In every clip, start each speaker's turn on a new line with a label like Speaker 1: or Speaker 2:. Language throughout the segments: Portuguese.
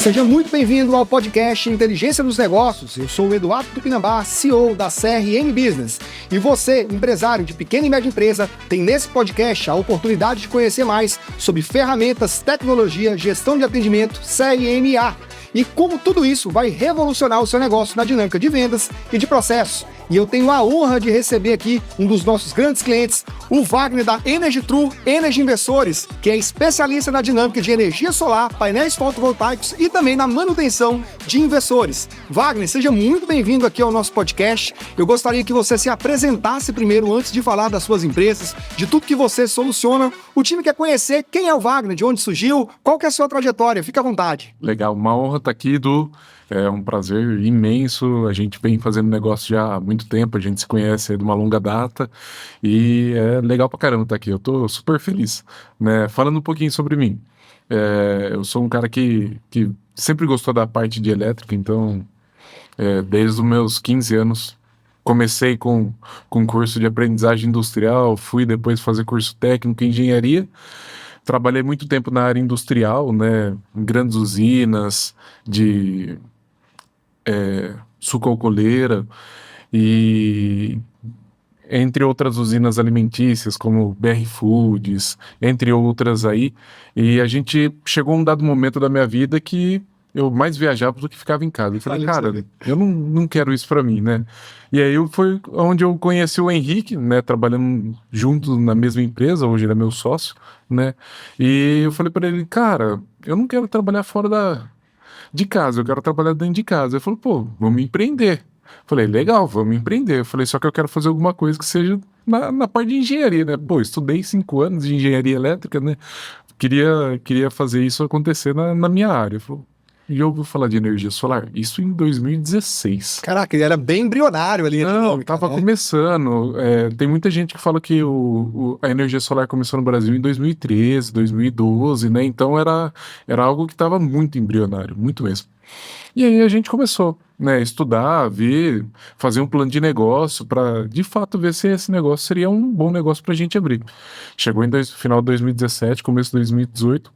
Speaker 1: Seja muito bem-vindo ao podcast Inteligência dos Negócios. Eu sou o Eduardo Tupinambá, CEO da CRM Business. E você, empresário de pequena e média empresa, tem nesse podcast a oportunidade de conhecer mais sobre ferramentas, tecnologia, gestão de atendimento, CRMA. E como tudo isso vai revolucionar o seu negócio na dinâmica de vendas e de processos. E eu tenho a honra de receber aqui um dos nossos grandes clientes, o Wagner da Energy True Energy Inversores, que é especialista na dinâmica de energia solar, painéis fotovoltaicos e também na manutenção de inversores. Wagner, seja muito bem-vindo aqui ao nosso podcast. Eu gostaria que você se apresentasse primeiro antes de falar das suas empresas, de tudo que você soluciona. O time quer conhecer quem é o Wagner, de onde surgiu, qual que é a sua trajetória. Fica à vontade.
Speaker 2: Legal, uma honra estar aqui, Edu. É um prazer imenso. A gente vem fazendo negócio já há muito tempo, a gente se conhece aí de uma longa data e é legal pra caramba estar aqui. Eu tô super feliz, né? Falando um pouquinho sobre mim. Eu sou um cara que sempre gostou da parte de elétrica, então desde os meus 15 anos comecei com curso de aprendizagem industrial, fui depois fazer curso técnico em engenharia. Trabalhei muito tempo na área industrial, né, em grandes usinas de sucalcoleira e entre outras usinas alimentícias, como BR Foods, entre outras aí. E a gente chegou a um dado momento da minha vida que eu mais viajava do que ficava em casa. Eu falei, cara, eu não quero isso pra mim, né? E aí foi onde eu conheci o Henrique, né? Trabalhando juntos na mesma empresa, hoje ele é meu sócio, né? E eu falei pra ele, cara, eu não quero trabalhar fora de casa, eu quero trabalhar dentro de casa. Ele falou, pô, vamos empreender. Falei, legal, vamos empreender. Eu falei, só que eu quero fazer alguma coisa que seja na parte de engenharia, né? Pô, estudei 5 anos de engenharia elétrica, né? Queria fazer isso acontecer na minha área. Falou, e eu ouvi falar de energia solar? Isso em 2016.
Speaker 1: Caraca, ele era bem embrionário ali.
Speaker 2: Não, estava começando. Tem muita gente que fala que a energia solar começou no Brasil em 2013, 2012, né? Então era algo que estava muito embrionário, muito mesmo. E aí a gente começou, né, estudar, ver, fazer um plano de negócio para, de fato, ver se esse negócio seria um bom negócio para a gente abrir. Chegou em final de 2017, começo de 2018,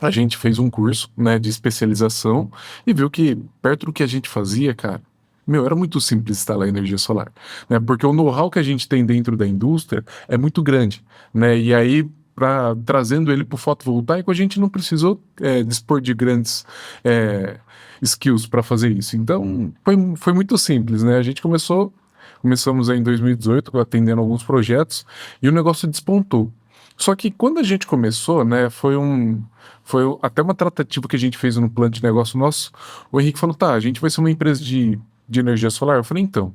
Speaker 2: a gente fez um curso, né, de especialização e viu que perto do que a gente fazia, cara, era muito simples instalar energia solar, né, porque o know-how que a gente tem dentro da indústria é muito grande, né, e aí trazendo ele para o fotovoltaico, a gente não precisou dispor de grandes skills para fazer isso. Então, foi muito simples, né? A gente começamos aí em 2018 atendendo alguns projetos e o negócio despontou. Só que quando a gente começou, né, foi até uma tratativa que a gente fez no plano de negócio nosso, o Henrique falou, tá, a gente vai ser uma empresa de energia solar. Eu falei, então,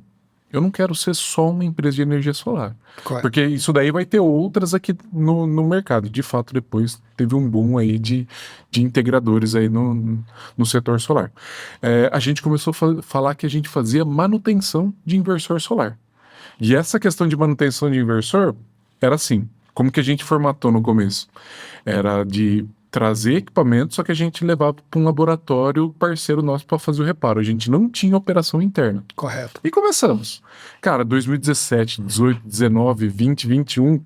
Speaker 2: eu não quero ser só uma empresa de energia solar. Correto. Porque isso daí vai ter outras aqui no mercado. De fato, depois teve um boom aí de integradores aí no setor solar. A gente começou a falar que a gente fazia manutenção de inversor solar. E essa questão de manutenção de inversor era assim, como que a gente formatou no começo? Era de trazer equipamento, só que a gente levava para um laboratório parceiro nosso para fazer o reparo. A gente não tinha operação interna.
Speaker 1: Correto.
Speaker 2: E começamos. Cara, 2017, 18, 19, 20, 21...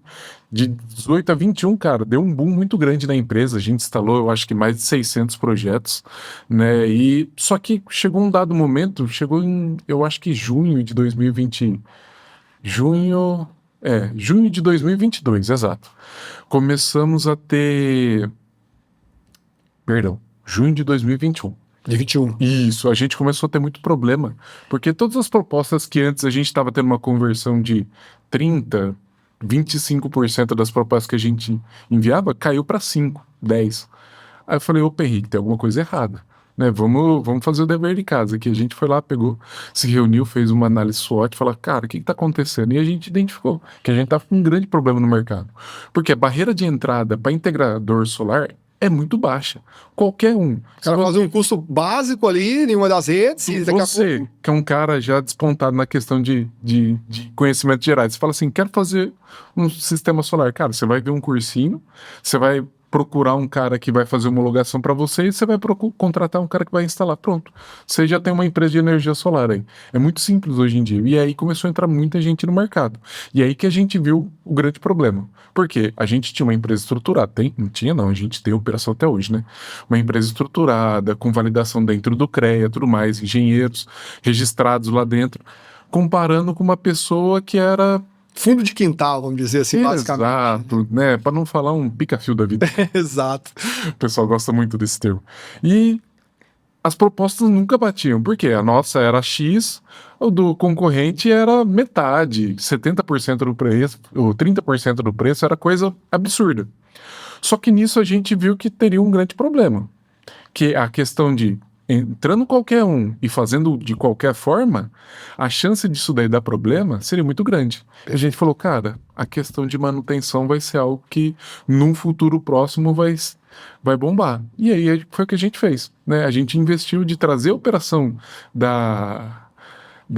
Speaker 2: De 18 a 21, cara, deu um boom muito grande na empresa. A gente instalou, eu acho que mais de 600 projetos, né? E só que chegou um dado momento, chegou em, eu acho que junho de 2020... Junho de 2022, exato. Começamos a ter... Perdão, junho de 2021.
Speaker 1: De 21.
Speaker 2: Isso, a gente começou a ter muito problema, porque todas as propostas que antes a gente estava tendo uma conversão de 30%, 25% das propostas que a gente enviava, caiu para 5%, 10%. Aí eu falei, opa, Henrique, tem alguma coisa errada, né? Vamos fazer o dever de casa, que a gente foi lá, pegou, se reuniu, fez uma análise SWOT, falou, cara, o que está acontecendo? E a gente identificou que a gente estava com um grande problema no mercado, porque a barreira de entrada para integrador solar é muito baixa. Qualquer um.
Speaker 1: Você vai fazer um custo básico ali em uma das redes. E
Speaker 2: você, que é um cara já despontado na questão de conhecimentos gerais, você fala assim, quero fazer um sistema solar. Cara, você vai ver um cursinho, você vai procurar um cara que vai fazer homologação para você e você vai contratar um cara que vai instalar. Pronto. Você já tem uma empresa de energia solar aí. É muito simples hoje em dia. E aí começou a entrar muita gente no mercado. E aí que a gente viu o grande problema. Porque a gente tinha uma empresa estruturada. Não tinha não, a gente tem operação até hoje, né? Uma empresa estruturada, com validação dentro do CREA, tudo mais, engenheiros registrados lá dentro, comparando com uma pessoa que era
Speaker 1: fundo de quintal, vamos dizer assim, basicamente.
Speaker 2: Exato, né? Para não falar um pica-fio da vida.
Speaker 1: Exato.
Speaker 2: O pessoal gosta muito desse termo. E as propostas nunca batiam, porque a nossa era X, o do concorrente era metade, 70% do preço, ou 30% do preço, era coisa absurda. Só que nisso a gente viu que teria um grande problema, que a questão de entrando qualquer um e fazendo de qualquer forma, a chance disso daí dar problema seria muito grande. A gente falou, cara, a questão de manutenção vai ser algo que num futuro próximo vai bombar. E aí foi o que a gente fez, né? A gente investiu de trazer a operação da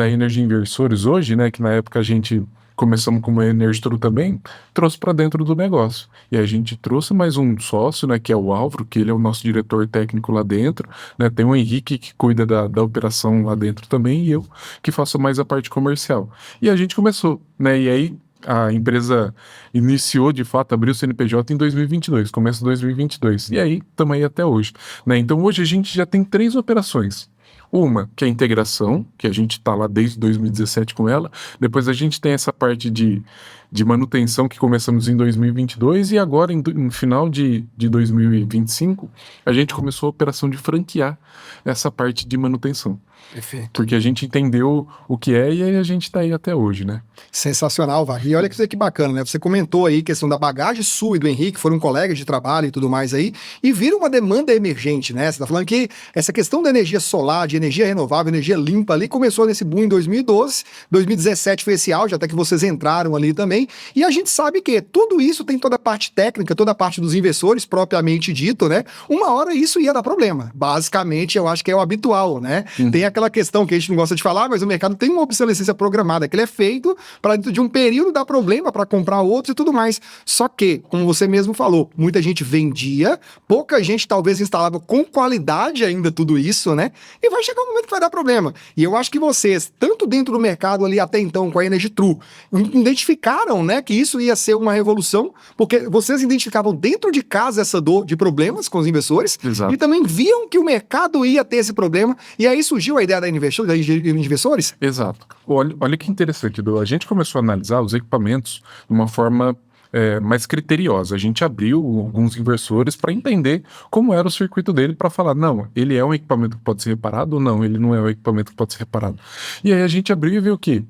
Speaker 2: Energia Inversores hoje, né? Que na época a gente começamos como Energitru também, trouxe para dentro do negócio. E a gente trouxe mais um sócio, né, que é o Álvaro, que ele é o nosso diretor técnico lá dentro, né, tem o Henrique que cuida da operação lá dentro também, e eu que faço mais a parte comercial. E a gente começou, né, e aí a empresa iniciou, de fato, abriu o CNPJ em 2022, começo de 2022. E aí, estamos aí até hoje, né? Então, hoje a gente já tem 3 operações. Uma, que é a integração, que a gente está lá desde 2017 com ela. Depois a gente tem essa parte de manutenção que começamos em 2022 e agora, no final de 2025, a gente começou a operação de franquear essa parte de manutenção.
Speaker 1: Perfeito.
Speaker 2: Porque a gente entendeu o que é e aí a gente está aí até hoje, né?
Speaker 1: Sensacional, Wagner. E olha que bacana, né? Você comentou aí a questão da bagagem sua e do Henrique, foram colegas de trabalho e tudo mais aí, e viram uma demanda emergente, né? Você tá falando que essa questão da energia solar, de energia renovável, energia limpa ali, começou nesse boom em 2012, 2017 foi esse auge, até que vocês entraram ali também, e a gente sabe que tudo isso tem toda a parte técnica, toda a parte dos investidores, propriamente dito, né? Uma hora isso ia dar problema. Basicamente, eu acho que é o habitual, né? Tem aquela questão que a gente não gosta de falar, mas o mercado tem uma obsolescência programada, que ele é feito para dentro de um período dar problema para comprar outros e tudo mais. Só que, como você mesmo falou, muita gente vendia, pouca gente talvez instalava com qualidade ainda tudo isso, né? E vai chegar um momento que vai dar problema. E eu acho que vocês, tanto dentro do mercado ali até então com a Energitru, identificaram, né, que isso ia ser uma revolução, porque vocês identificavam dentro de casa essa dor de problemas com os investidores.
Speaker 2: Exato.
Speaker 1: E também viam que o mercado ia ter esse problema, e aí surgiu a ideia da investidores?
Speaker 2: Exato. Olha que interessante, Edu. A gente começou a analisar os equipamentos de uma forma mais criteriosa. A gente abriu alguns inversores para entender como era o circuito dele, para falar, não, ele é um equipamento que pode ser reparado ou não, ele não é um equipamento que pode ser reparado. E aí a gente abriu e viu que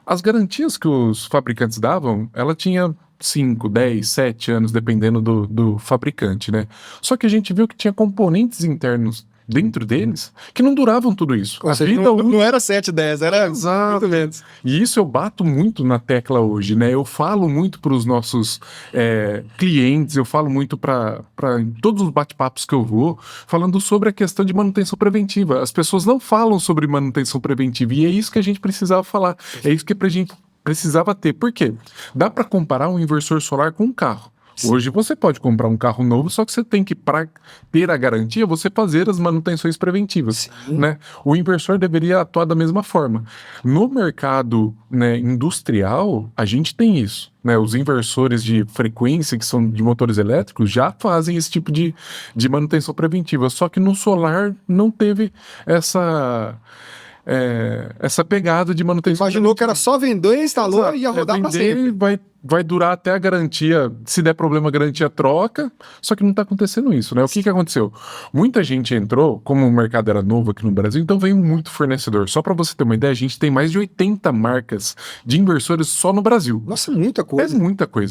Speaker 2: as garantias que os fabricantes davam, ela tinha 5, 10, 7 anos, dependendo do fabricante, né? Só que a gente viu que tinha componentes internos dentro deles que não duravam tudo isso.
Speaker 1: Ou seja, não era 7, 10, era
Speaker 2: muito menos. E isso eu bato muito na tecla hoje, né? Eu falo muito para os nossos clientes, eu falo muito para todos os bate-papos que eu vou, falando sobre a questão de manutenção preventiva. As pessoas não falam sobre manutenção preventiva e é isso que a gente precisava falar. É isso que a gente precisava ter. Por quê? Dá para comparar um inversor solar com um carro. Hoje você pode comprar um carro novo, só que você tem que, para ter a garantia, você fazer as manutenções preventivas, né? O inversor deveria atuar da mesma forma. No mercado, né, industrial, a gente tem isso, né? Os inversores de frequência, que são de motores elétricos, já fazem esse tipo de manutenção preventiva, só que no solar não teve essa pegada de manutenção.
Speaker 1: Imaginou que era só vender, instalou. Exato. E ia rodar para sempre.
Speaker 2: Vai durar até a garantia, se der problema a garantia troca, só que não está acontecendo isso, né? O que aconteceu? Muita gente entrou, como o mercado era novo aqui no Brasil, então veio muito fornecedor. Só para você ter uma ideia, a gente tem mais de 80 marcas de inversores só no Brasil.
Speaker 1: Nossa, muita coisa.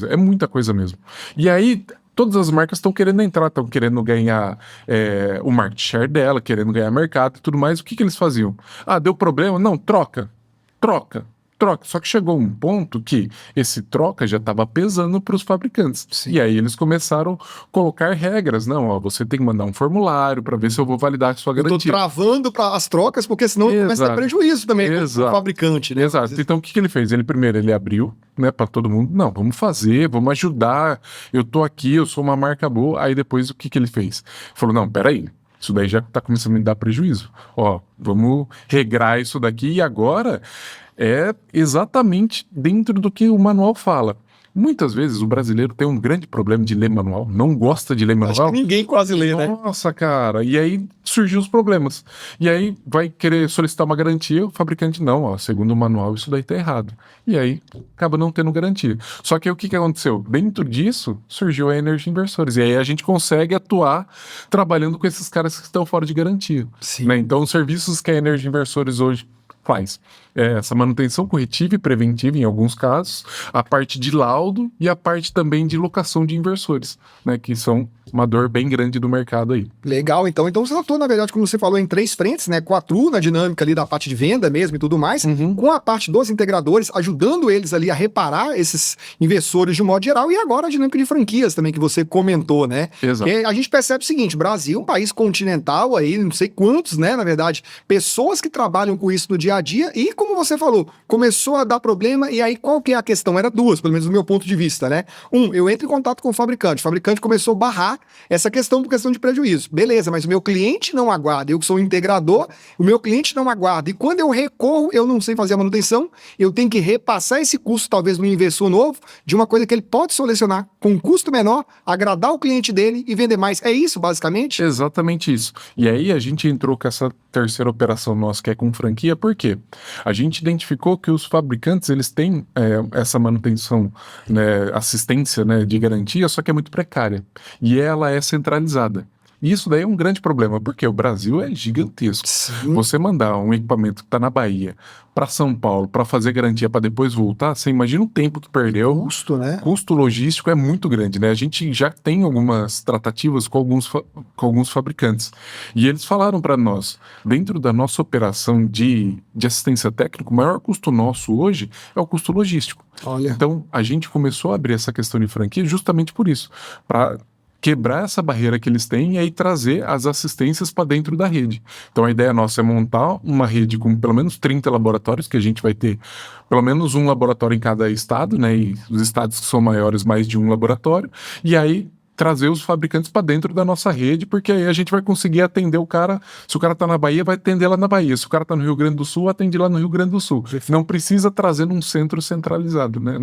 Speaker 2: É muita coisa mesmo. E aí, todas as marcas estão querendo entrar, estão querendo ganhar o market share dela, querendo ganhar mercado e tudo mais. O que eles faziam? Ah, deu problema? Não, troca. troca. Só que chegou um ponto que esse troca já estava pesando para os fabricantes.
Speaker 1: Sim.
Speaker 2: E aí eles começaram a colocar regras. Não, ó, você tem que mandar um formulário para ver se eu vou validar a sua garantia.
Speaker 1: Eu tô travando para as trocas, porque senão começa a ter prejuízo também pro fabricante, né?
Speaker 2: Exato. Então o que ele fez? Primeiro ele abriu, né, para todo mundo. Não, vamos fazer, vamos ajudar. Eu tô aqui, eu sou uma marca boa. Aí depois o que ele fez? Falou, não, peraí. Isso daí já tá começando a me dar prejuízo. Ó, vamos regrar isso daqui e agora é exatamente dentro do que o manual fala. Muitas vezes o brasileiro tem um grande problema de ler manual, não gosta de ler manual.
Speaker 1: Acho que ninguém quase lê, né?
Speaker 2: Nossa, cara. E aí surgiu os problemas. E aí vai querer solicitar uma garantia, o fabricante não, ó, segundo o manual isso daí tá errado. E aí acaba não tendo garantia. Só que aí, o que aconteceu? Dentro disso surgiu a Energy Inversores. E aí a gente consegue atuar trabalhando com esses caras que estão fora de garantia.
Speaker 1: Sim.
Speaker 2: Né? Então os serviços que a Energy Inversores hoje faz essa manutenção corretiva e preventiva em alguns casos, a parte de laudo e a parte também de locação de inversores, né, que são uma dor bem grande do mercado aí.
Speaker 1: Legal, então você atua, na verdade, como você falou, em 3 frentes, né, com a Tru na dinâmica ali da parte de venda mesmo e tudo mais, com a parte dos integradores, ajudando eles ali a reparar esses inversores de um modo geral, e agora a dinâmica de franquias também, que você comentou, né?
Speaker 2: Exato.
Speaker 1: Que a gente percebe o seguinte, Brasil é um país continental aí, não sei quantos, né, na verdade, pessoas que trabalham com isso no dia a dia, e como você falou, começou a dar problema, e aí qual que é a questão? Era 2, pelo menos do meu ponto de vista, né? Eu entro em contato com o fabricante começou a barrar essa questão por questão de prejuízo. Beleza, mas o meu cliente não aguarda, eu que sou um integrador, o meu cliente não aguarda, e quando eu recorro, eu não sei fazer a manutenção, eu tenho que repassar esse custo, talvez no inversor novo, de uma coisa que ele pode selecionar com um custo menor, agradar o cliente dele e vender mais. É isso, basicamente?
Speaker 2: Exatamente isso. E aí a gente entrou com essa terceira operação nossa, que é com franquia, por quê? A gente identificou que os fabricantes, eles têm essa manutenção, né, assistência, né, de garantia, só que é muito precária. E ela é centralizada. E isso daí é um grande problema, porque o Brasil é gigantesco.
Speaker 1: Sim.
Speaker 2: Você mandar um equipamento que está na Bahia para São Paulo para fazer garantia para depois voltar, você imagina o tempo que perdeu.
Speaker 1: O custo, né?
Speaker 2: O custo logístico é muito grande, né? A gente já tem algumas tratativas com alguns fabricantes. E eles falaram para nós, dentro da nossa operação de assistência técnica, o maior custo nosso hoje é o custo logístico.
Speaker 1: Olha.
Speaker 2: Então, a gente começou a abrir essa questão de franquia justamente por isso, para quebrar essa barreira que eles têm e aí trazer as assistências para dentro da rede. Então a ideia nossa é montar uma rede com pelo menos 30 laboratórios, que a gente vai ter pelo menos um laboratório em cada estado, né? E os estados que são maiores, mais de um laboratório. E aí trazer os fabricantes para dentro da nossa rede, porque aí a gente vai conseguir atender o cara. Se o cara tá na Bahia, vai atender lá na Bahia. Se o cara tá no Rio Grande do Sul, atende lá no Rio Grande do Sul. Não precisa trazer num centro centralizado, né?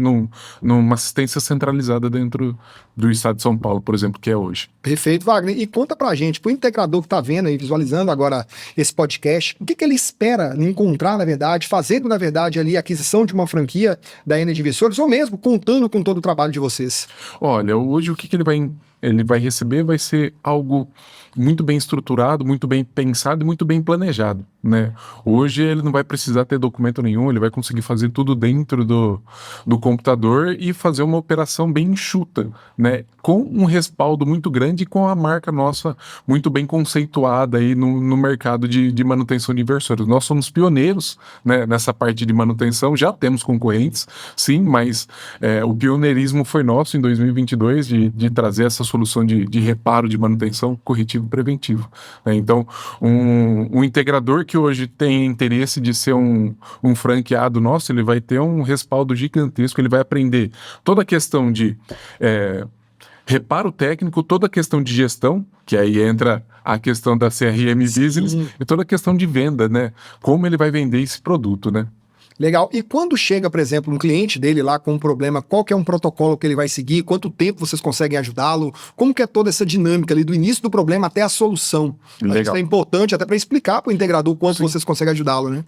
Speaker 2: Numa assistência centralizada dentro do estado de São Paulo, por exemplo, que é hoje.
Speaker 1: Perfeito, Wagner. E conta pra gente, pro integrador que tá vendo e visualizando agora esse podcast, o que ele espera encontrar, na verdade, fazendo, na verdade, ali a aquisição de uma franquia da Energy Inversores, ou mesmo contando com todo o trabalho de vocês?
Speaker 2: Olha, hoje o que ele vai receber vai ser algo muito bem estruturado, muito bem pensado e muito bem planejado, né? Hoje ele não vai precisar ter documento nenhum, ele vai conseguir fazer tudo dentro do computador e fazer uma operação bem enxuta, né? Com um respaldo muito grande e com a marca nossa muito bem conceituada aí no mercado de manutenção de inversores. Nós somos pioneiros, né, nessa parte de manutenção, já temos concorrentes, sim, mas o pioneirismo foi nosso em 2022 de trazer essa solução de reparo, de manutenção corretivo e preventivo, né? Então, um integrador que hoje tem interesse de ser um franqueado nosso, ele vai ter um respaldo gigantesco, ele vai aprender toda a questão de reparo técnico, toda a questão de gestão, que aí entra a questão da CRM Business, e toda a questão de venda, né? Como ele vai vender esse produto, né?
Speaker 1: Legal. E quando chega, por exemplo, um cliente dele lá com um problema, qual que é um protocolo que ele vai seguir? Quanto tempo vocês conseguem ajudá-lo? Como que é toda essa dinâmica ali do início do problema até a solução?
Speaker 2: Legal.
Speaker 1: Isso é importante até para explicar para o integrador quanto
Speaker 2: Sim.
Speaker 1: vocês conseguem ajudá-lo, né?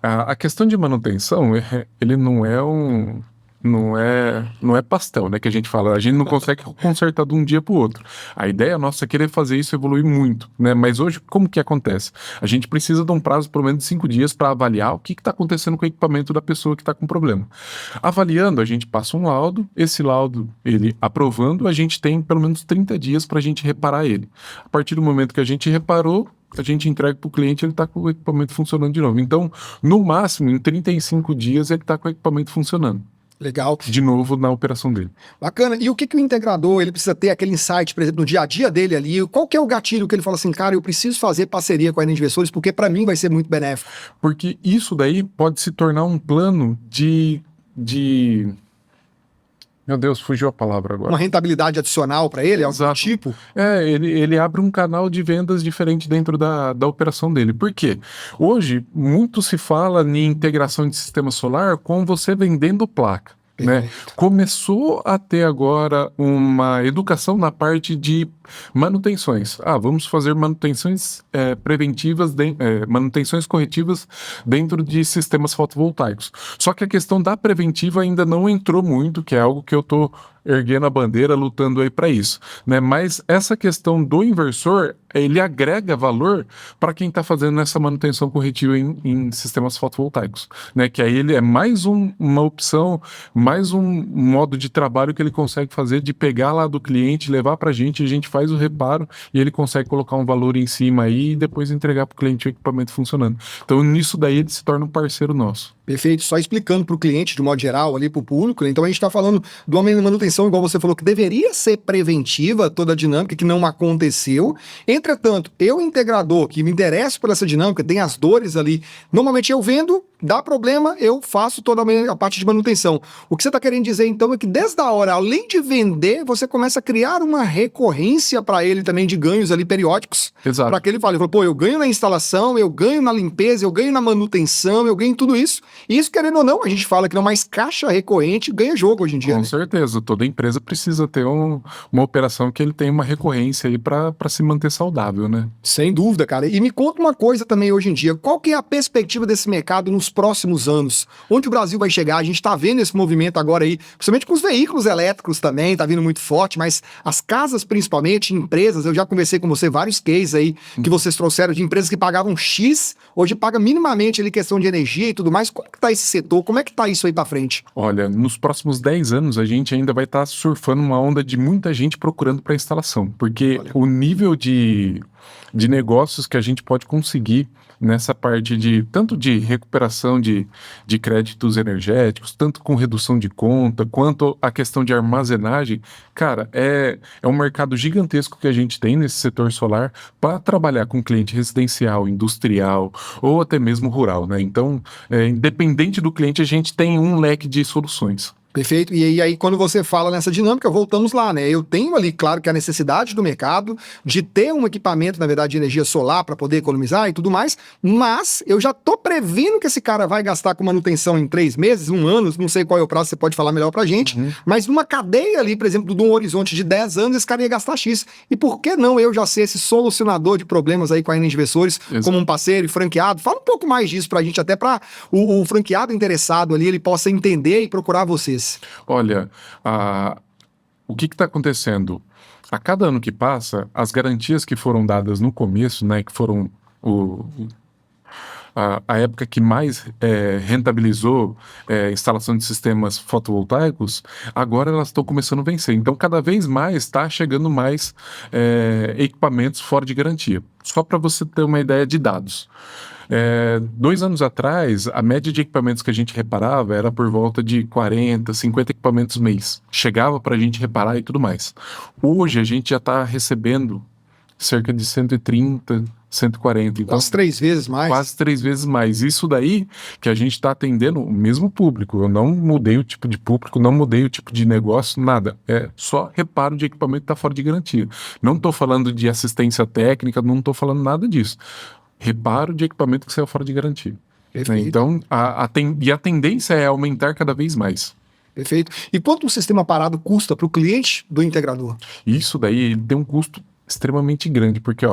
Speaker 2: A questão de manutenção, ele não é não é pastel, né, que a gente fala. A gente não consegue consertar de um dia para o outro. A ideia nossa é querer fazer isso evoluir muito, né? Mas hoje, como que acontece? A gente precisa de um prazo, pelo menos de 5 dias, para avaliar o que está acontecendo com o equipamento da pessoa que está com problema. Avaliando, a gente passa um laudo, esse laudo, ele aprovando, a gente tem pelo menos 30 dias para a gente reparar ele. A partir do momento que a gente reparou, a gente entrega para o cliente, ele está com o equipamento funcionando de novo. Então, no máximo, em 35 dias, ele está com o equipamento funcionando.
Speaker 1: Legal.
Speaker 2: De novo na operação dele.
Speaker 1: Bacana. E o que o integrador, ele precisa ter aquele insight, por exemplo, no dia a dia dele ali? Qual que é o gatilho que ele fala assim, cara, eu preciso fazer parceria com a Energiversores porque para mim vai ser muito benéfico?
Speaker 2: Porque isso daí pode se tornar um plano de... Meu Deus, fugiu a palavra agora.
Speaker 1: Uma rentabilidade adicional para ele?
Speaker 2: Exato.
Speaker 1: Algum tipo?
Speaker 2: Ele abre um canal de vendas diferente dentro da operação dele. Por quê? Hoje, muito se fala em integração de sistema solar com você vendendo placa. Né? Começou a ter agora uma educação na parte de manutenções. Vamos fazer manutenções preventivas, manutenções corretivas dentro de sistemas fotovoltaicos. Só que a questão da preventiva ainda não entrou muito, que é algo que eu estou erguendo a bandeira, lutando aí para isso, né? Mas essa questão do inversor, ele agrega valor para quem está fazendo essa manutenção corretiva em sistemas fotovoltaicos, né? Que aí ele é mais uma opção, mais um modo de trabalho que ele consegue fazer de pegar lá do cliente, levar para a gente faz o reparo e ele consegue colocar um valor em cima aí e depois entregar para o cliente o equipamento funcionando. Então nisso daí ele se torna um parceiro nosso.
Speaker 1: Perfeito, só explicando para o cliente de modo geral ali para o público, né? Então a gente está falando de uma manutenção, igual você falou, que deveria ser preventiva, toda a dinâmica que não aconteceu. Entretanto, eu integrador, que me interesso por essa dinâmica, tem as dores ali, normalmente eu vendo, dá problema, eu faço toda a parte de manutenção. O que você está querendo dizer então é que desde a hora, além de vender, você começa a criar uma recorrência para ele também de ganhos ali periódicos.
Speaker 2: Exato.
Speaker 1: Para que ele fale, pô, eu ganho na instalação, eu ganho na limpeza, eu ganho na manutenção, eu ganho em tudo isso. E isso, querendo ou não, a gente fala que não mais caixa recorrente ganha jogo hoje em dia.
Speaker 2: Com
Speaker 1: né?
Speaker 2: certeza, toda empresa precisa ter uma operação que ele tenha uma recorrência aí para se manter saudável, né?
Speaker 1: Sem dúvida, cara. E me conta uma coisa também hoje em dia, qual que é a perspectiva desse mercado nos próximos anos? Onde o Brasil vai chegar? A gente tá vendo esse movimento agora aí, principalmente com os veículos elétricos também, tá vindo muito forte, mas as casas principalmente, empresas, eu já conversei com você vários cases aí que vocês trouxeram de empresas que pagavam X, hoje paga minimamente ali questão de energia e tudo mais. Como que tá esse setor? Como é que tá isso aí pra frente?
Speaker 2: Olha, nos próximos 10 anos a gente ainda vai estar surfando uma onda de muita gente procurando para instalação, porque o nível de negócios que a gente pode conseguir nessa parte de tanto de recuperação de créditos energéticos, tanto com redução de conta, quanto a questão de armazenagem, cara, é um mercado gigantesco que a gente tem nesse setor solar para trabalhar com cliente residencial, industrial ou até mesmo rural, né? Então, independente do cliente, a gente tem um leque de soluções.
Speaker 1: Perfeito. E aí, quando você fala nessa dinâmica, voltamos lá, né? Eu tenho ali, claro, que a necessidade do mercado de ter um equipamento, na verdade, de energia solar para poder economizar e tudo mais, mas eu já tô prevendo que esse cara vai gastar com manutenção em 3 meses, 1 ano, não sei qual é o prazo, você pode falar melhor pra gente, mas numa cadeia ali, por exemplo, de um horizonte de 10 anos, esse cara ia gastar X. E por que não eu já ser esse solucionador de problemas aí com a Energiversores, como um parceiro e franqueado? Fala um pouco mais disso pra gente, até para o franqueado interessado ali, ele possa entender e procurar vocês.
Speaker 2: Olha, o que está acontecendo? A cada ano que passa, as garantias que foram dadas no começo, né, que foram a época que mais rentabilizou instalação de sistemas fotovoltaicos, agora elas estão começando a vencer. Então, cada vez mais está chegando mais equipamentos fora de garantia. Só para você ter uma ideia de dados. 2 anos atrás, a média de equipamentos que a gente reparava era por volta de 40, 50 equipamentos mês. Chegava para a gente reparar e tudo mais. Hoje a gente já está recebendo cerca de 130, 140. Então,
Speaker 1: quase 3 vezes mais.
Speaker 2: Quase 3 vezes mais. Isso daí que a gente está atendendo o mesmo público. Eu não mudei o tipo de público, não mudei o tipo de negócio, nada. É só reparo de equipamento que está fora de garantia. Não estou falando de assistência técnica, não estou falando nada disso. Reparo de equipamento que saiu fora de garantia.
Speaker 1: Perfeito.
Speaker 2: Então, a tendência é aumentar cada vez mais.
Speaker 1: Perfeito. E quanto um sistema parado custa para o cliente do integrador?
Speaker 2: Isso daí tem um custo extremamente grande, porque,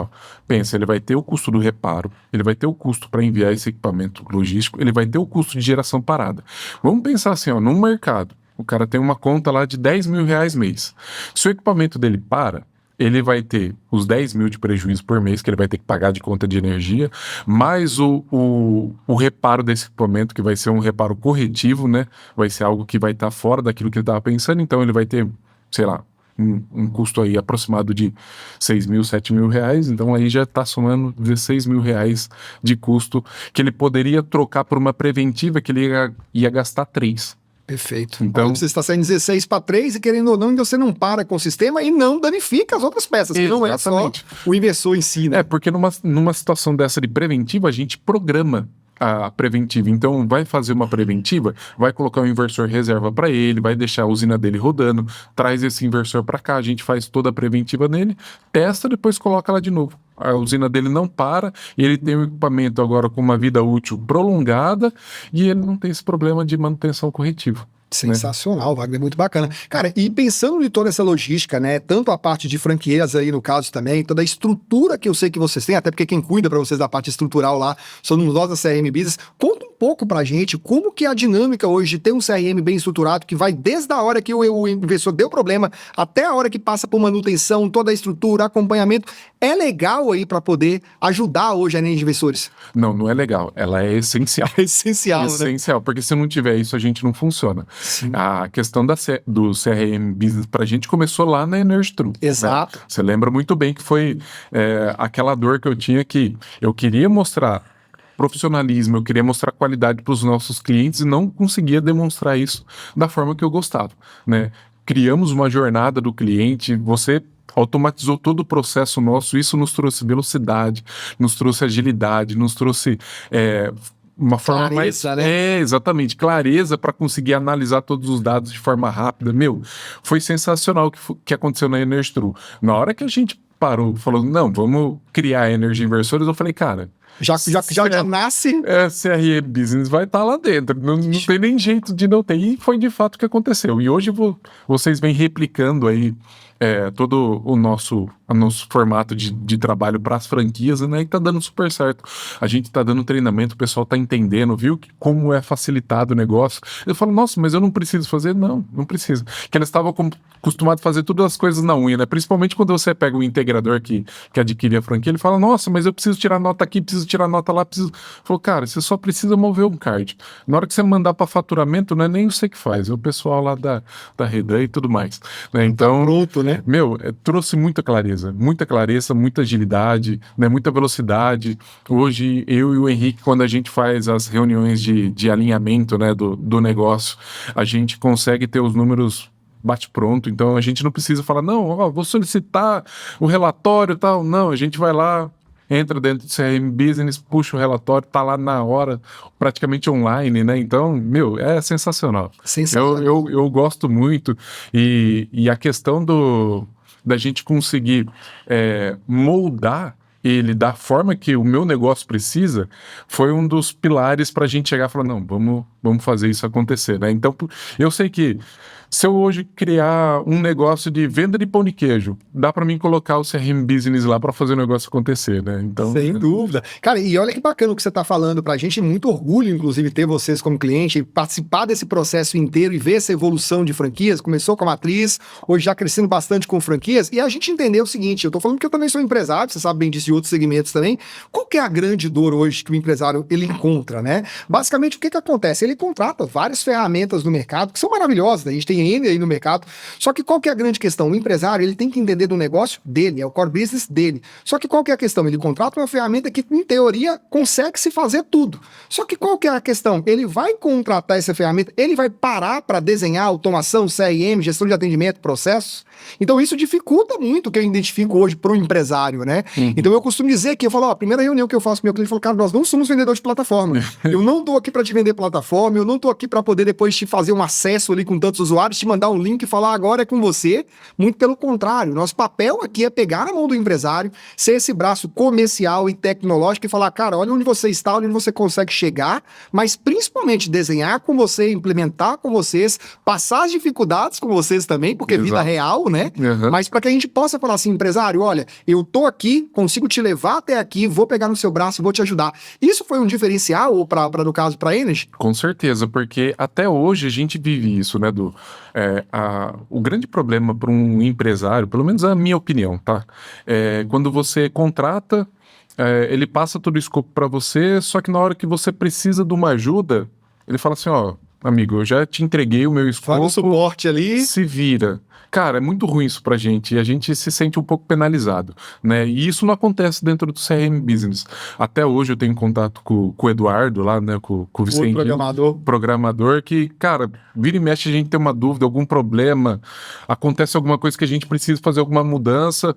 Speaker 2: pensa, ele vai ter o custo do reparo, ele vai ter o custo para enviar esse equipamento logístico, ele vai ter o custo de geração parada. Vamos pensar assim, num mercado O cara tem uma conta lá de R$ 10.000 mês. Se o equipamento dele para, ele vai ter os 10 mil de prejuízo por mês que ele vai ter que pagar de conta de energia, mais o reparo desse equipamento, que vai ser um reparo corretivo, né? Vai ser algo que vai estar fora daquilo que ele estava pensando, então ele vai ter, sei lá, um custo aí aproximado de 6 mil, 7 mil reais, então aí já está somando 16 mil reais de custo que ele poderia trocar por uma preventiva que ele ia gastar 3.
Speaker 1: Perfeito.
Speaker 2: Então,
Speaker 1: você está saindo 16 para 3 e querendo ou não, você não para com o sistema e não danifica as outras peças, que não é só o inversor em si, né?
Speaker 2: porque numa situação dessa de preventiva, a gente programa a preventiva. Então, vai fazer uma preventiva, vai colocar um inversor reserva para ele, vai deixar a usina dele rodando, traz esse inversor para cá, a gente faz toda a preventiva nele, testa, depois coloca lá de novo. A usina dele não para, e ele tem um equipamento agora com uma vida útil prolongada e ele não tem esse problema de manutenção corretiva.
Speaker 1: Sensacional, Wagner, muito bacana. Cara, e pensando em toda essa logística, né, tanto a parte de franquias aí no caso também, toda a estrutura que eu sei que vocês têm, até porque quem cuida para vocês da parte estrutural lá somos nós da CRM Business, conta um pouco pra gente como que é a dinâmica hoje de ter um CRM bem estruturado, que vai desde a hora que o inversor deu problema até a hora que passa por manutenção, toda a estrutura, acompanhamento. É legal aí para poder ajudar hoje a linha de investidores?
Speaker 2: Não é legal, ela é essencial.
Speaker 1: É essencial, né?
Speaker 2: Essencial, porque se não tiver isso, a gente não funciona.
Speaker 1: Sim.
Speaker 2: A questão do CRM Business pra gente começou lá na EnergyTrue.
Speaker 1: Exato.
Speaker 2: Né? Você lembra muito bem que foi aquela dor que eu tinha, que eu queria mostrar profissionalismo, eu queria mostrar qualidade para os nossos clientes e não conseguia demonstrar isso da forma que eu gostava, né? Criamos uma jornada do cliente, você automatizou todo o processo nosso, isso nos trouxe velocidade, nos trouxe agilidade, nos trouxe uma forma
Speaker 1: clareza,
Speaker 2: mais...
Speaker 1: né?
Speaker 2: Exatamente, clareza para conseguir analisar todos os dados de forma rápida. Foi sensacional o que aconteceu na EnergyTrue. Na hora que a gente parou, falou, não, vamos criar Energy Inversores, eu falei, cara...
Speaker 1: Já nasce...
Speaker 2: CRM Business vai estar lá dentro, não tem nem jeito de não ter. E foi de fato o que aconteceu. E hoje vocês vêm replicando aí todo o nosso formato de trabalho para as franquias, né? E tá dando super certo. A gente tá dando treinamento, o pessoal tá entendendo, viu? Como é facilitado o negócio. Eu falo, nossa, mas eu não preciso fazer? Não precisa. Que eles estavam acostumados a fazer todas as coisas na unha, né? Principalmente quando você pega o integrador que adquire a franquia, ele fala, nossa, mas eu preciso tirar nota aqui, preciso tirar nota lá, preciso... Falou, cara, você só precisa mover um card. Na hora que você mandar para faturamento, não é nem você que faz, é o pessoal lá da Redan e tudo mais. Né? Então,
Speaker 1: tá pronto, né?
Speaker 2: Trouxe muita clareza, muita agilidade, né? Muita velocidade. Hoje, eu e o Henrique, quando a gente faz as reuniões de alinhamento, né, do negócio, a gente consegue ter os números bate pronto, então a gente não precisa falar, não, vou solicitar o relatório e tal. Não, a gente vai lá, entra dentro do CRM Business, puxa o relatório, tá lá na hora, praticamente online, né? Então, é sensacional. Eu gosto muito, e a questão da gente conseguir moldar ele da forma que o meu negócio precisa, foi um dos pilares para a gente chegar e falar, não, vamos fazer isso acontecer, né? Então, eu sei que se eu hoje criar um negócio de venda de pão de queijo, dá para mim colocar o CRM Business lá para fazer o negócio acontecer, né? Então,
Speaker 1: sem dúvida. Cara, e olha que bacana o que você tá falando pra gente, muito orgulho, inclusive, ter vocês como cliente, participar desse processo inteiro e ver essa evolução de franquias. Começou com a matriz, hoje já crescendo bastante com franquias, e a gente entendeu o seguinte, eu tô falando que eu também sou empresário, você sabe bem disso, de outros segmentos também. Qual que é a grande dor hoje que o empresário, ele encontra, né? Basicamente, o que acontece? Ele contrata várias ferramentas no mercado, que são maravilhosas, a gente tem N aí no mercado, só que qual que é a grande questão? O empresário, ele tem que entender do negócio dele, é o core business dele. Só que qual que é a questão? Ele contrata uma ferramenta que, em teoria, consegue se fazer tudo. Só que qual que é a questão? Ele vai contratar essa ferramenta, ele vai parar para desenhar automação, CRM, gestão de atendimento, processos. Então isso dificulta muito o que eu identifico hoje para o empresário, né?
Speaker 2: Uhum.
Speaker 1: Então eu costumo dizer que eu falo, a primeira reunião que eu faço com meu cliente, eu falo, cara, nós não somos vendedores de plataforma. Eu não tô aqui para te vender plataforma, eu não tô aqui para poder depois te fazer um acesso ali com tantos usuários, te mandar um link e falar agora é com você. Muito pelo contrário, nosso papel aqui é pegar na mão do empresário, ser esse braço comercial e tecnológico e falar, cara, olha onde você está, onde você consegue chegar, mas principalmente desenhar com você, implementar com vocês, passar as dificuldades com vocês também, porque vida real, né?
Speaker 2: Uhum.
Speaker 1: Mas para que a gente possa falar assim, empresário, olha, eu tô aqui, consigo te levar até aqui, vou pegar no seu braço e vou te ajudar. Isso foi um diferencial, ou no caso, para a Energy?
Speaker 2: Com certeza, porque até hoje a gente vive isso, né, o grande problema para um empresário, pelo menos a minha opinião, tá? Quando você contrata, ele passa todo o escopo para você, só que na hora que você precisa de uma ajuda, ele fala assim, ó, amigo, eu já te entreguei o meu escopo.
Speaker 1: Faz o suporte ali.
Speaker 2: Se vira. Cara, é muito ruim isso pra gente, e a gente se sente um pouco penalizado, né? E isso não acontece dentro do CRM Business. Até hoje eu tenho contato com o Eduardo lá, né? Com o Vicente, programador, que, cara, vira e mexe a gente tem uma dúvida, algum problema, acontece alguma coisa que a gente precisa fazer alguma mudança,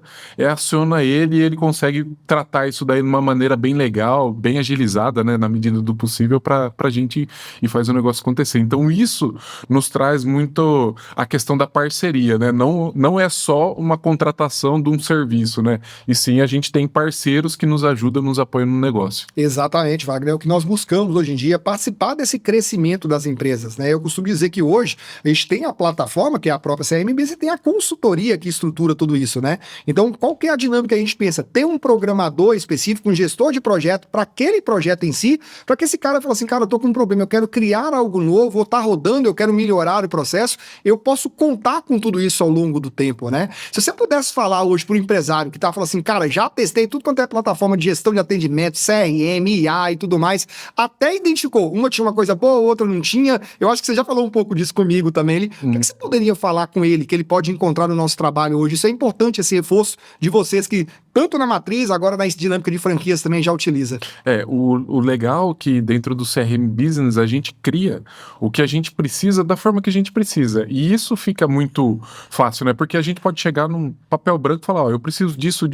Speaker 2: aciona ele e ele consegue tratar isso daí de uma maneira bem legal, bem agilizada, né? Na medida do possível pra gente e faz o negócio acontecer. Então isso nos traz muito a questão da parceria, né? Não é só uma contratação de um serviço, né? E sim, a gente tem parceiros que nos ajudam, nos apoiam no negócio.
Speaker 1: Exatamente, Wagner. O que nós buscamos hoje em dia é participar desse crescimento das empresas, né? Eu costumo dizer que hoje a gente tem a plataforma, que é a própria CRM Business, e tem a consultoria que estrutura tudo isso, né? Então, qual que é a dinâmica que a gente pensa? Ter um programador específico, um gestor de projeto para aquele projeto em si, para que esse cara fale assim, cara, eu tô com um problema, eu quero criar algo novo, vou estar rodando, eu quero melhorar o processo, eu posso contar com tudo isso ao longo do tempo, né? Se você pudesse falar hoje para um empresário que tá falando assim, cara, já testei tudo quanto é plataforma de gestão de atendimento, CRM, IA e tudo mais, até identificou, uma tinha uma coisa boa, outra não tinha, eu acho que você já falou um pouco disso comigo também, o que você poderia falar com ele, que ele pode encontrar no nosso trabalho hoje? Isso é importante, esse reforço de vocês que, tanto na matriz, agora na dinâmica de franquias também já utiliza.
Speaker 2: O legal é que dentro do CRM Business a gente cria o que a gente precisa da forma que a gente precisa, e isso fica muito fácil, né? Porque a gente pode chegar num papel branco e falar, ó, eu preciso disso.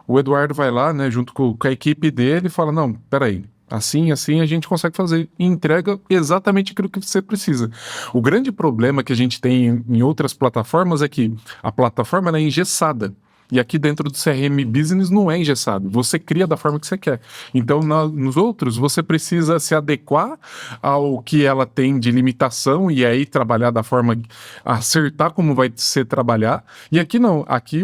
Speaker 2: O Eduardo vai lá, né, junto com a equipe dele e fala, não, peraí, assim a gente consegue fazer e entrega exatamente aquilo que você precisa. O grande problema que a gente tem em outras plataformas é que a plataforma ela é engessada. E aqui dentro do CRM Business não é engessado. Você cria da forma que você quer. Então, nos outros, você precisa se adequar ao que ela tem de limitação e aí trabalhar da forma... acertar como vai ser trabalhar. E aqui não. Aqui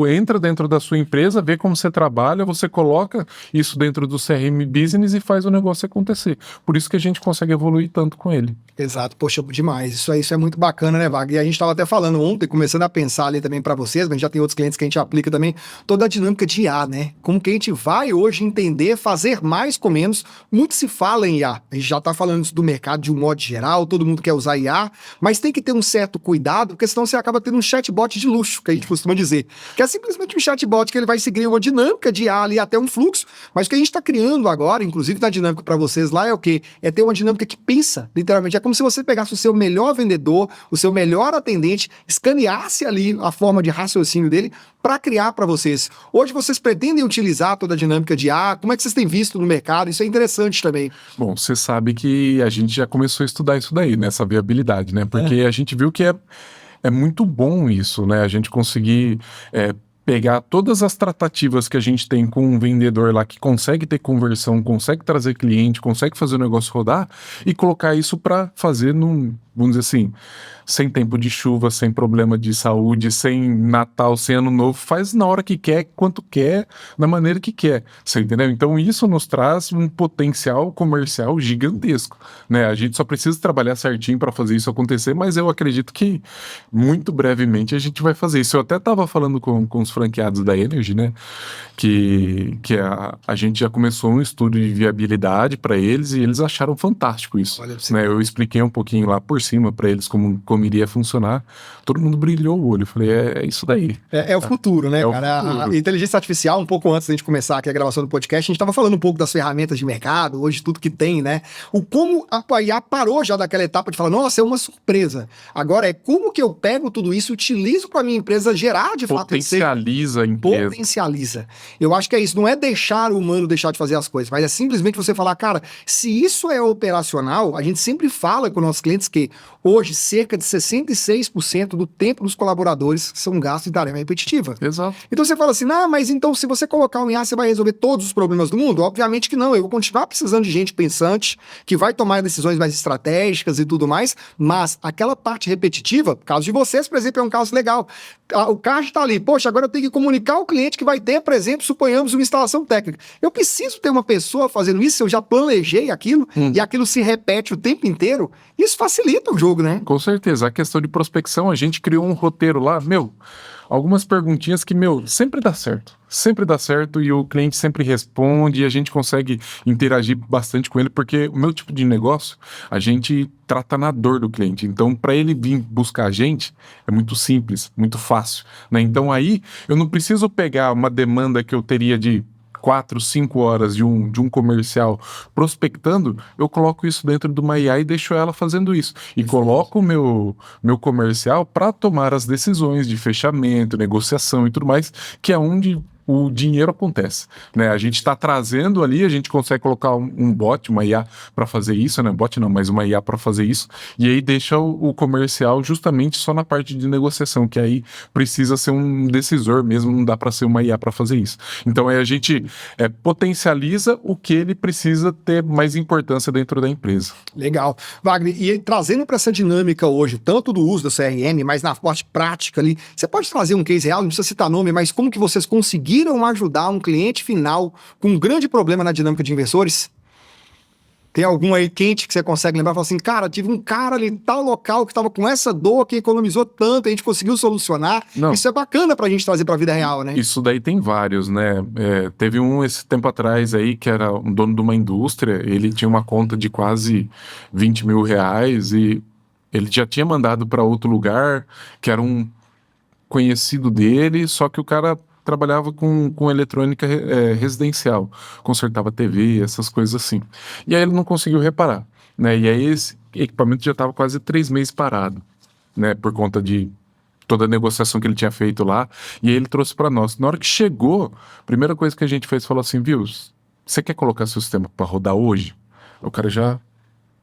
Speaker 2: entra dentro da sua empresa, vê como você trabalha, você coloca isso dentro do CRM Business e faz o negócio acontecer. Por isso que a gente consegue evoluir tanto com ele.
Speaker 1: Exato. Poxa, demais. Isso é muito bacana, né, Wagner? E a gente estava até falando ontem, começando a pensar ali também para vocês, mas já tem outros clientes que a gente aplica também, toda a dinâmica de IA, né? Como que a gente vai hoje entender, fazer mais com menos. Muito se fala em IA. A gente já tá falando isso do mercado de um modo geral, todo mundo quer usar IA, mas tem que ter um certo cuidado, porque senão você acaba tendo um chatbot de luxo, que a gente costuma dizer. Que é simplesmente um chatbot que ele vai seguir uma dinâmica de IA ali até um fluxo, mas o que a gente tá criando agora, inclusive na dinâmica para vocês lá, é o quê? É ter uma dinâmica que pensa, literalmente. É como se você pegasse o seu melhor vendedor, o seu melhor atendente, escaneasse ali a forma de raciocínio dele para criar para vocês. Hoje vocês pretendem utilizar toda a dinâmica de IA? Como é que vocês têm visto no mercado? Isso é interessante também.
Speaker 2: Bom, você sabe que a gente já começou a estudar isso daí, né? Essa viabilidade, né? Porque a gente viu que é muito bom isso, né? A gente conseguir pegar todas as tratativas que a gente tem com um vendedor lá que consegue ter conversão, consegue trazer cliente, consegue fazer o negócio rodar e colocar isso para fazer vamos dizer assim, sem tempo de chuva, sem problema de saúde, sem Natal, sem Ano Novo, faz na hora que quer, quanto quer, da maneira que quer, você entendeu? Então isso nos traz um potencial comercial gigantesco, né? A gente só precisa trabalhar certinho para fazer isso acontecer, mas eu acredito que muito brevemente a gente vai fazer isso. Eu até estava falando com os franqueados da Energy, né? Que a gente já começou um estudo de viabilidade para eles e eles acharam fantástico isso, né? Eu expliquei um pouquinho lá por cima para eles como iria funcionar, todo mundo brilhou o olho. Eu falei, é isso daí.
Speaker 1: É o futuro, né, cara?
Speaker 2: Futuro.
Speaker 1: A inteligência artificial, um pouco antes da gente começar aqui a gravação do podcast, a gente estava falando um pouco das ferramentas de mercado, hoje tudo que tem, né? Como a IA parou já daquela etapa de falar, nossa, é uma surpresa. Agora é como que eu pego tudo isso e utilizo para minha empresa gerar de fato...
Speaker 2: Potencializa a empresa.
Speaker 1: Potencializa. Eu acho que é isso, não é deixar o humano deixar de fazer as coisas, mas é simplesmente você falar, cara, se isso é operacional, a gente sempre fala com nossos clientes que hoje cerca de 66% do tempo dos colaboradores são gastos de tarefa repetitiva.
Speaker 2: Exato.
Speaker 1: Então você fala assim, mas então se você colocar um IA, você vai resolver todos os problemas do mundo? Obviamente que não, eu vou continuar precisando de gente pensante, que vai tomar decisões mais estratégicas e tudo mais, mas aquela parte repetitiva, caso de vocês, por exemplo, é um caso legal. O caixa está ali, poxa, agora eu tenho que comunicar ao cliente que vai ter, por exemplo, suponhamos uma instalação técnica. Eu preciso ter uma pessoa fazendo isso, eu já planejei aquilo, e aquilo se repete o tempo inteiro, isso facilita o jogo, né?
Speaker 2: Com certeza. A questão de prospecção, a gente criou um roteiro lá, algumas perguntinhas que, sempre dá certo. Sempre dá certo e o cliente sempre responde e a gente consegue interagir bastante com ele, porque o meu tipo de negócio, a gente trata na dor do cliente. Então, para ele vir buscar a gente, é muito simples, muito fácil, né? Então, aí, eu não preciso pegar uma demanda que eu teria de 4, 5 horas de um comercial prospectando, eu coloco isso dentro de uma IA e deixo ela fazendo isso. E coloco o meu comercial para tomar as decisões de fechamento, negociação e tudo mais, que é onde o dinheiro acontece, né? A gente está trazendo ali, a gente consegue colocar um bot, uma IA para fazer isso, né? Bot não, mas uma IA para fazer isso, e aí deixa o comercial justamente só na parte de negociação, que aí precisa ser um decisor mesmo, não dá para ser uma IA para fazer isso. Então aí a gente potencializa o que ele precisa ter mais importância dentro da empresa.
Speaker 1: Legal. Wagner, e trazendo para essa dinâmica hoje, tanto do uso da CRM, mas na parte prática ali, você pode trazer um case real, não precisa citar nome, mas como que vocês conseguiram ajudar um cliente final com um grande problema na dinâmica de investidores? Tem algum aí quente que você consegue lembrar? Fala assim, cara, tive um cara ali em tal local que estava com essa dor, que economizou tanto, a gente conseguiu solucionar.
Speaker 2: Não.
Speaker 1: Isso é bacana pra gente trazer pra vida real, né?
Speaker 2: Isso daí tem vários, né? Teve um esse tempo atrás aí, que era um dono de uma indústria, ele tinha uma conta de quase 20 mil reais e ele já tinha mandado para outro lugar, que era um conhecido dele, só que o cara trabalhava com eletrônica residencial, consertava TV, essas coisas assim. E aí ele não conseguiu reparar, né? E aí esse equipamento já estava quase 3 meses parado, né? Por conta de toda a negociação que ele tinha feito lá. E aí ele trouxe para nós. Na hora que chegou, a primeira coisa que a gente fez, falou assim, viu, você quer colocar seu sistema para rodar hoje? O cara já...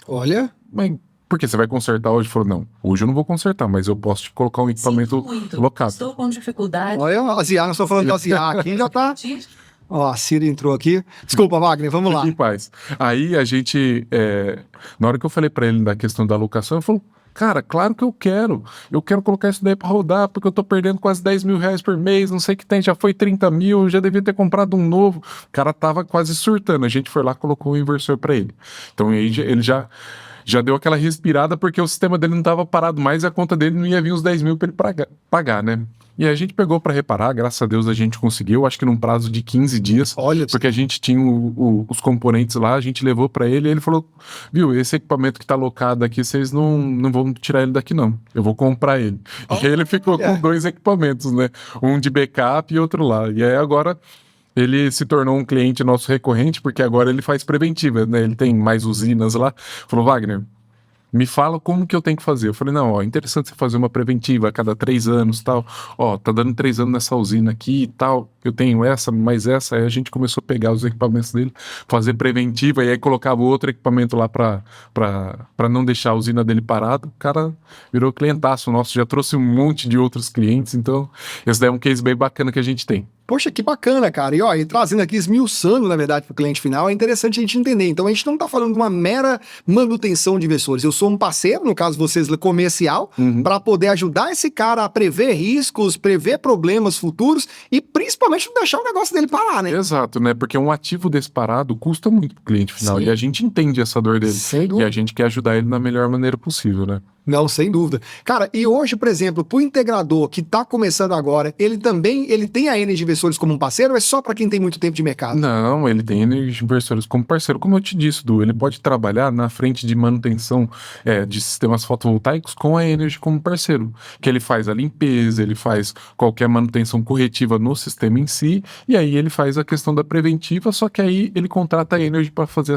Speaker 1: Olha...
Speaker 2: Mas por que você vai consertar hoje? Ele falou, não, hoje eu não vou consertar, mas eu posso te colocar um equipamento locado.
Speaker 3: Estou com dificuldade.
Speaker 1: Olha, nós estou falando de IA aqui, já tá... Ó, a Siri entrou aqui. Desculpa, Wagner, vamos lá.
Speaker 2: Fique em paz. Aí a gente, na hora que eu falei para ele da questão da alocação, ele falou, cara, claro que eu quero colocar isso daí para rodar, porque eu tô perdendo quase 10 mil reais por mês, não sei o que tem, já foi 30 mil, já devia ter comprado um novo. O cara tava quase surtando, a gente foi lá e colocou um inversor para ele. Então aí ele já deu aquela respirada porque o sistema dele não estava parado mais e a conta dele não ia vir uns 10 mil para ele pagar, né? E a gente pegou para reparar, graças a Deus a gente conseguiu, acho que num prazo de 15 dias,
Speaker 1: olha,
Speaker 2: porque a gente tinha os componentes lá, a gente levou para ele e ele falou, viu, esse equipamento que está alocado aqui, vocês não vão tirar ele daqui não, eu vou comprar ele. E aí ele ficou com 2 equipamentos, né? Um de backup e outro lá. E aí agora... Ele se tornou um cliente nosso recorrente, porque agora ele faz preventiva, né? Ele tem mais usinas lá. Falou, Wagner, me fala como que eu tenho que fazer. Eu falei, não, interessante você fazer uma preventiva a cada 3 anos, tal. Tá dando 3 anos nessa usina aqui e tal. Eu tenho essa, mais essa. Aí a gente começou a pegar os equipamentos dele, fazer preventiva, e aí colocava outro equipamento lá pra não deixar a usina dele parada. O cara virou clientaço nosso, já trouxe um monte de outros clientes. Então, esse daí é um case bem bacana que a gente tem.
Speaker 1: Poxa, que bacana, cara. E trazendo aqui, esmiuçando, na verdade, para o cliente final, é interessante a gente entender. Então, a gente não está falando de uma mera manutenção de investidores. Eu sou um parceiro, no caso vocês, comercial, para poder ajudar esse cara a prever riscos, prever problemas futuros e, principalmente, não deixar o negócio dele parar, né?
Speaker 2: Exato, né? Porque um ativo desse parado custa muito para o cliente final. Sim. E a gente entende essa dor dele.
Speaker 1: Sem dúvida.
Speaker 2: E a gente quer ajudar ele da melhor maneira possível, né?
Speaker 1: Não, sem dúvida. Cara, e hoje, por exemplo, pro integrador que tá começando agora, ele tem a Energy Investidores como um parceiro ou é só para quem tem muito tempo de mercado?
Speaker 2: Não, ele tem Energy Investidores como parceiro. Como eu te disse, Du, ele pode trabalhar na frente de manutenção de sistemas fotovoltaicos com a Energy como parceiro. Que ele faz a limpeza, ele faz qualquer manutenção corretiva no sistema em si, e aí ele faz a questão da preventiva, só que aí ele contrata a Energy para fazer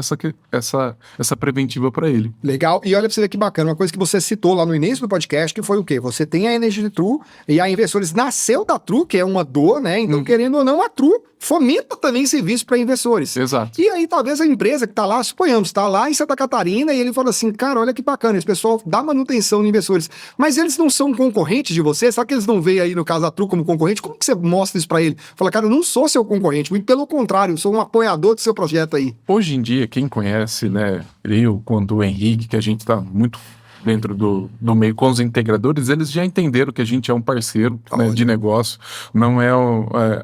Speaker 2: essa preventiva para ele.
Speaker 1: Legal. E olha pra você ver que bacana, uma coisa que você citou citou lá no início do podcast, que foi o quê? Você tem a Energy True e a Investidores nasceu da True, que é uma dor, né? Então, querendo ou não, a True fomenta também serviço para investidores.
Speaker 2: Exato.
Speaker 1: E aí, talvez a empresa que está lá, suponhamos, está lá em Santa Catarina e ele fala assim, cara, olha que bacana, esse pessoal dá manutenção em investidores, mas eles não são concorrentes de você? Será que eles não veem aí, no caso da True, como concorrente? Como que você mostra isso para ele? Fala, cara, eu não sou seu concorrente, muito pelo contrário, eu sou um apoiador do seu projeto aí.
Speaker 2: Hoje em dia, quem conhece, né, eu quanto o Henrique, que a gente está muito dentro do meio com os integradores, eles já entenderam que a gente é um parceiro, né, de negócio, não é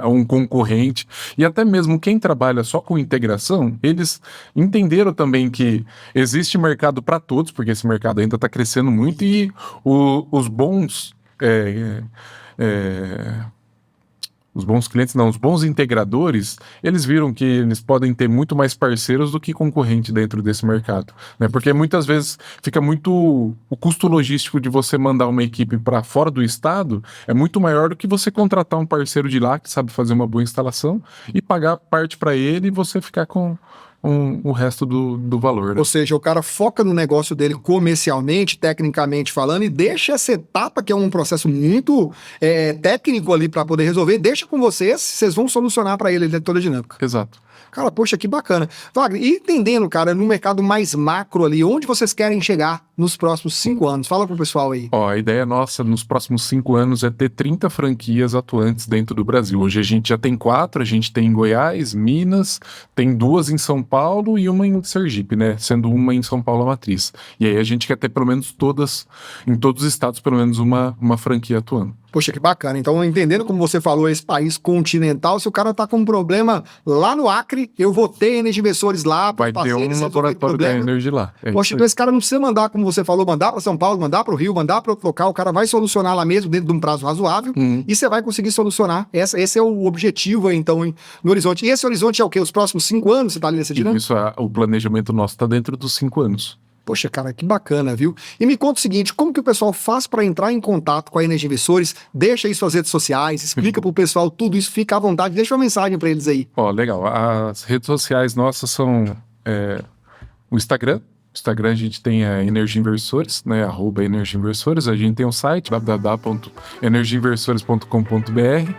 Speaker 2: um concorrente, e até mesmo quem trabalha só com integração, eles entenderam também que existe mercado para todos, porque esse mercado ainda está crescendo muito, e os bons clientes, não, os bons integradores, eles viram que eles podem ter muito mais parceiros do que concorrente dentro desse mercado, né? Porque muitas vezes fica muito... O custo logístico de você mandar uma equipe para fora do estado é muito maior do que você contratar um parceiro de lá que sabe fazer uma boa instalação e pagar parte para ele e você ficar com o resto do valor, né?
Speaker 1: Ou seja, o cara foca no negócio dele comercialmente, tecnicamente falando, e deixa essa etapa, que é um processo muito técnico ali para poder resolver, deixa com vocês vão solucionar para ele toda a dinâmica.
Speaker 2: Exato.
Speaker 1: Cara, poxa, que bacana. Wagner, e entendendo, cara, no mercado mais macro ali, onde vocês querem chegar nos próximos 5 anos? Fala pro pessoal aí.
Speaker 2: Ó, a ideia nossa nos próximos 5 anos é ter 30 franquias atuantes dentro do Brasil. Hoje a gente já tem 4, a gente tem em Goiás, Minas, tem 2 em São Paulo e uma em Sergipe, né? Sendo uma em São Paulo a matriz. E aí a gente quer ter pelo menos em todos os estados, pelo menos uma franquia atuando.
Speaker 1: Poxa, que bacana. Então, entendendo como você falou, esse país continental, se o cara tá com um problema lá no Acre, eu vou ter Energy Investidores lá.
Speaker 2: Vai ter um laboratório da Energy lá.
Speaker 1: Poxa, então esse cara não precisa mandar, como você falou, mandar para São Paulo, mandar para o Rio, mandar para outro local, o cara vai solucionar lá mesmo, dentro de um prazo razoável, e você vai conseguir solucionar. Esse é o objetivo aí, então, no horizonte. E esse horizonte é o quê? Os próximos 5 anos? Você tá ali nessa dinâmica?
Speaker 2: Isso, o planejamento nosso tá dentro dos 5 anos.
Speaker 1: Poxa, cara, que bacana, viu? E me conta o seguinte, como que o pessoal faz para entrar em contato com a Energy Investidores? Deixa aí suas redes sociais, explica pro pessoal tudo isso, fica à vontade, deixa uma mensagem para eles aí.
Speaker 2: Ó, legal. As redes sociais nossas são o Instagram. No Instagram a gente tem a Energy Investidores, né? @Energy Investidores. A gente tem o site www.energyinvestores.com.br.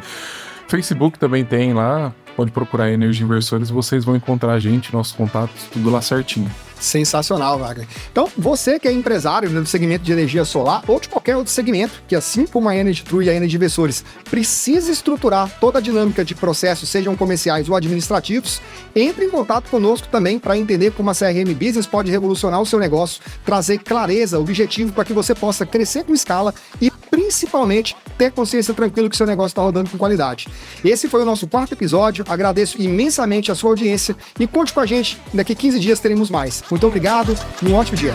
Speaker 2: Facebook também tem lá. Pode procurar Energy Investidores, vocês vão encontrar a gente, nossos contatos, tudo lá certinho.
Speaker 1: Sensacional, Wagner. Então, você que é empresário do segmento de energia solar ou de qualquer outro segmento, que assim como a Energy True e a Energy Investidores, precisa estruturar toda a dinâmica de processos, sejam comerciais ou administrativos, entre em contato conosco também para entender como a CRM Business pode revolucionar o seu negócio, trazer clareza, objetivo para que você possa crescer com escala e principalmente ter consciência tranquila que seu negócio está rodando com qualidade. Esse foi o nosso 4º episódio, agradeço imensamente a sua audiência e conte com a gente, daqui 15 dias teremos mais. Muito obrigado e um ótimo dia.